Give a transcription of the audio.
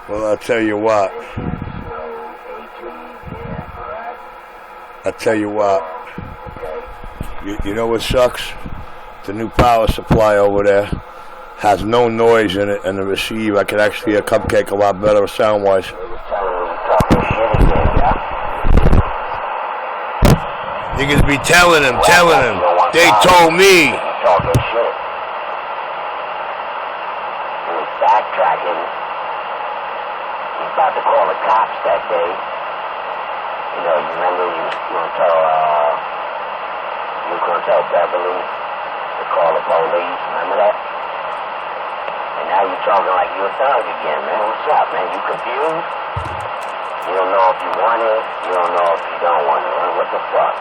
Well, I'll tell you what. You know what sucks? The new power supply over there has no noise in it, and the receiver, I can actually hear Cupcake a lot better sound-wise. You can be telling him. They told me. Talking shit. He was backtracking. He was about to call the cops that day. You know, you remember you were gonna tell Beverly to call the police. Remember that? And now you're talking like you're a thug again, man. What's up, man? You confused? You don't know if you want it. You don't know if you don't want it. Man. What the fuck?